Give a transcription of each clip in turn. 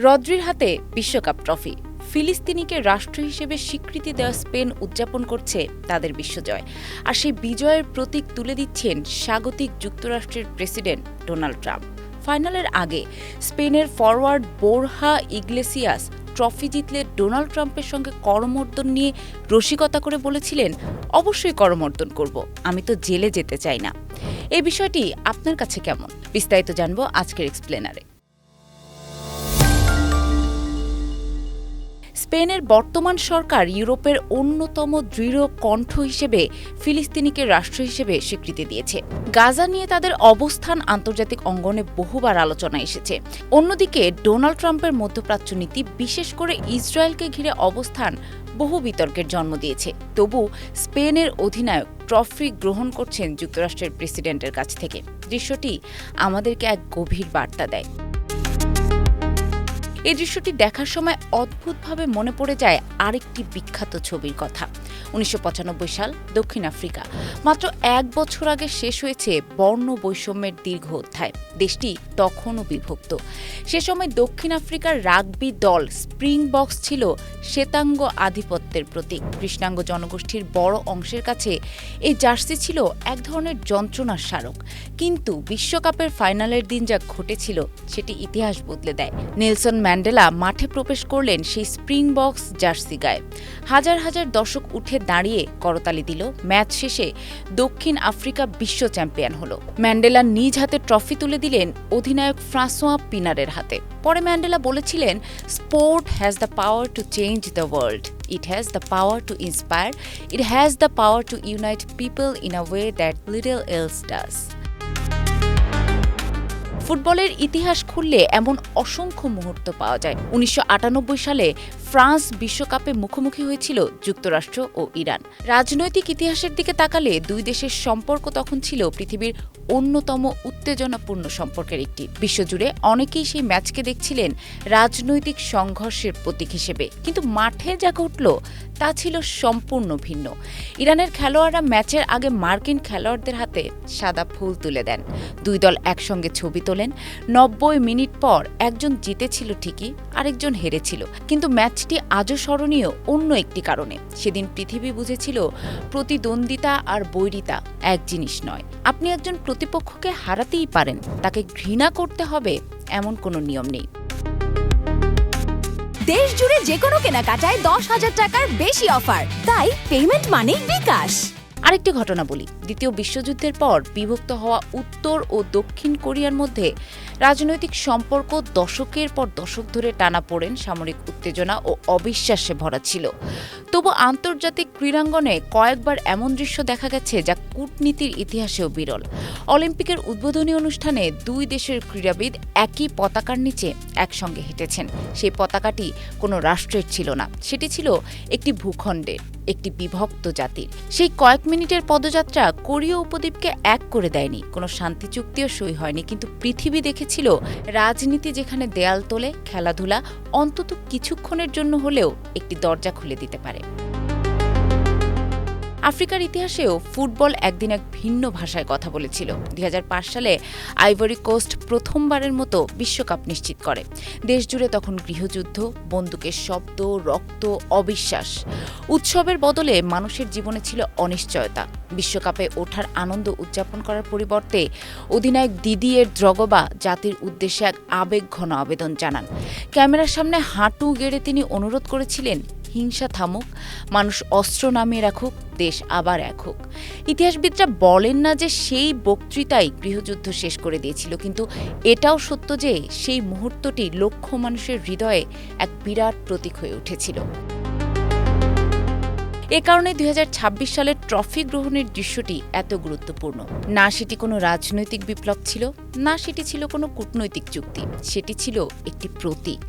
রদ্রির হাতে বিশ্বকাপ ট্রফি। ফিলিস্তিনিকে রাষ্ট্র হিসেবে স্বীকৃতি দেওয়া স্পেন উদযাপন করছে তাদের বিশ্বজয়। আর সেই বিজয়ের প্রতীক তুলে দিচ্ছেন স্বাগতিক যুক্তরাষ্ট্রের প্রেসিডেন্ট ডোনাল্ড ট্রাম্প। ফাইনালের আগে স্পেনের ফরওয়ার্ড বোরহা ইগলেসিয়াস ট্রফি জিতলে ডোনাল্ড ট্রাম্পের সঙ্গে করমর্দন নিয়ে রসিকতা করে বলেছিলেন, অবশ্যই করমর্দন করব, আমি তো জেলে যেতে চাই না। এই বিষয়টি আপনার কাছে কেমন? বিস্তারিত জানবো আজকের এক্সপ্লেনারে। স্পেনের বর্তমান সরকার ইউরোপের অন্যতম দৃঢ় কণ্ঠ হিসেবে ফিলিস্তিনিকে রাষ্ট্র হিসেবে স্বীকৃতি দিয়েছে। গাজা নিয়ে তাদের অবস্থান আন্তর্জাতিক অঙ্গনে বহুবার আলোচনায় এসেছে। অন্যদিকে ডোনাল্ড ট্রাম্পের মধ্যপ্রাচ্য নীতি, বিশেষ করে ইসরায়েলকে ঘিরে অবস্থান, বহু বিতর্কের জন্ম দিয়েছে। তবু স্পেনের অধিনায়ক ট্রফি গ্রহণ করছেন যুক্তরাষ্ট্রের প্রেসিডেন্টের কাছ থেকে। দৃশ্যটি আমাদেরকে এক গভীর বার্তা দেয়। এই দৃশ্যটি দেখার সময় অদ্ভুতভাবে মনে পড়ে যায় আরেকটি বিখ্যাত ছবির কথা। ১৯৯৫ সাল, দক্ষিণ আফ্রিকা। মাত্র এক বছর আগে শেষ হয়েছে বর্ণ বৈষম্যের দীর্ঘ অধ্যায়। দেশটি তখনও বিভক্ত। সে সময় দক্ষিণ আফ্রিকার রাগবি দল স্প্রিংবক্স ছিল শ্বেতাঙ্গ আধিপত্যের প্রতীক। কৃষ্ণাঙ্গ জনগোষ্ঠীর বড় অংশের কাছে এই জার্সি ছিল এক ধরনের যন্ত্রণার স্মারক। কিন্তু বিশ্বকাপের ফাইনালের দিন যা ঘটেছিল সেটি ইতিহাস বদলে দেয়। নেলসন ম্যান্ডেলা মাঠে প্রবেশ করলেন সেই স্প্রিংবক্স জার্সি গায়ে। হাজার হাজার দর্শক উঠে দাঁড়িয়ে করতালি দিল। ম্যাচ শেষে দক্ষিণ আফ্রিকা বিশ্ব চ্যাম্পিয়ন হল। ম্যান্ডেলা নিজ হাতে ট্রফি তুলে দিলেন অধিনায়ক ফ্রাঁসোয়া পিনারের হাতে। পরে ম্যান্ডেলা বলেছিলেন, sport has the power to change the world. It has the power to inspire. It has the power to unite people in a way that little else does. ফুটবলের ইতিহাস খুললে এমন অসংখ্য মুহূর্ত পাওয়া যায়। ১৯৯৮ সালে ফ্রান্স বিশ্বকাপে মুখোমুখি হয়েছিল যুক্তরাষ্ট্র ও ইরান। রাজনৈতিক ইতিহাসের দিকে তাকালে দুই দেশের সম্পর্ক তখন ছিল পৃথিবীর অন্যতম উত্তেজনাপূর্ণ সম্পর্কের একটি। বিশ্বজুড়ে অনেকেই সেই ম্যাচকে দেখছিলেন রাজনৈতিক সংঘর্ষের প্রতীক হিসেবে। কিন্তু মাঠে যা ঘটল তা ছিল সম্পূর্ণ ভিন্ন। ইরানের খেলোয়াড়রা ম্যাচের আগে মার্কিন খেলোয়াড়দের হাতে সাদা ফুল তুলে দেন। দুই দল একসঙ্গে ছবি তোলেন। ৯০ মিনিট পর একজন জিতেছিল ঠিকই, আরেকজন হেরেছিল। কিন্তু ম্যাচটি আজও স্মরণীয় অন্য একটি কারণে। সেদিন পৃথিবী বুঝেছিল প্রতিদ্বন্দ্বিতা আর বৈরিতা এক জিনিস নয়। আপনি একজন প্রতিপক্ষকে হারাতেই পারেন, তাকে ঘৃণা করতে হবে এমন কোনো নিয়ম নেই। দেশ জুড়ে যে কোনো কেনাকাটায় ১০,০০০ টাকার বেশি অফার, তাই পেমেন্ট মানেই বিকাশ। আরেকটি ঘটনা বলি। দ্বিতীয় বিশ্বযুদ্ধের পর বিভক্ত হওয়া উত্তর ও দক্ষিণ কোরিয়ার মধ্যে রাজনৈতিক সম্পর্ক দশকের পর দশক ধরে টানাপোড়েন, সামরিক উত্তেজনা ও অবিশ্বাসে ভরা ছিল। তবু আন্তর্জাতিক ক্রীড়াঙ্গনে কয়েকবার এমন দৃশ্য দেখা গেছে যা কূটনীতির ইতিহাসেও বিরল। অলিম্পিকের উদ্বোধনী অনুষ্ঠানে দুই দেশের ক্রীড়াবিদ একই পতাকার নিচে একসঙ্গে হেঁটেছেন। সেই পতাকাটি কোনো রাষ্ট্রের ছিল না, সেটি ছিল একটি ভূখণ্ডের, একটি বিভক্ত জাতির। সেই কয়েক মিনিটের পদযাত্রা কোরীয় উপদ্বীপকে এক করে দেয়নি, কোনো শান্তি চুক্তিও সই হয়নি। কিন্তু পৃথিবী দেখেছিল রাজনীতি যেখানে দেয়াল তোলে, খেলাধুলা অন্তত কিছুক্ষণের জন্য হলেও একটি দরজা খুলে দিতে পারে। আফ্রিকার ইতিহাসেও ফুটবল একদিন এক ভিন্ন ভাষায় কথা বলেছিল। ২০০৫ সালে আইভরি কোস্ট প্রথমবারের মতো বিশ্বকাপ নিশ্চিত করে। দেশজুড়ে তখন গৃহযুদ্ধ, বন্দুকের শব্দ, রক্ত, অবিশ্বাস। উৎসবের বদলে মানুষের জীবনে ছিল অনিশ্চয়তা। বিশ্বকাপে ওঠার আনন্দ উদযাপন করার পরিবর্তে অধিনায়ক দিদিয়ের দ্রগবা জাতির উদ্দেশ্যে এক আবেগঘন আবেদন জানান। ক্যামেরার সামনে হাঁটু গেড়ে তিনি অনুরোধ করেছিলেন, হিংসা থামুক, মানুষ অস্ত্র নামিয়ে রাখুক, দেশ আবার এক হোক। ইতিহাসবিদরা বলেন না যে সেই বক্তৃতাই গৃহযুদ্ধ শেষ করে দিয়েছিল, কিন্তু এটাও সত্য যে সেই মুহূর্তটি লক্ষ মানুষের হৃদয়ে এক বিরাট প্রতীক হয়ে উঠেছিল। এ কারণে ২০২৬ সালের ট্রফি গ্রহণের দৃশ্যটি এত গুরুত্বপূর্ণ। না সেটি কোনো রাজনৈতিক বিপ্লব ছিল, না সেটি ছিল কোনো কূটনৈতিক চুক্তি। সেটি ছিল একটি প্রতীক,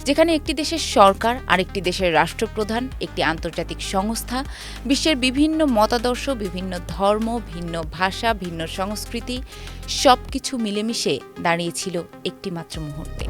যেখানে একটি দেশের সরকার, আরেকটি দেশের রাষ্ট্রপ্রধান, একটি আন্তর্জাতিক সংস্থা, বিশ্বের বিভিন্ন মতাদর্শ, বিভিন্ন ধর্ম, ভিন্ন ভাষা, ভিন্ন সংস্কৃতি সবকিছু মিলেমিশে দাঁড়িয়েছিল একটি মাত্র মুহূর্তে।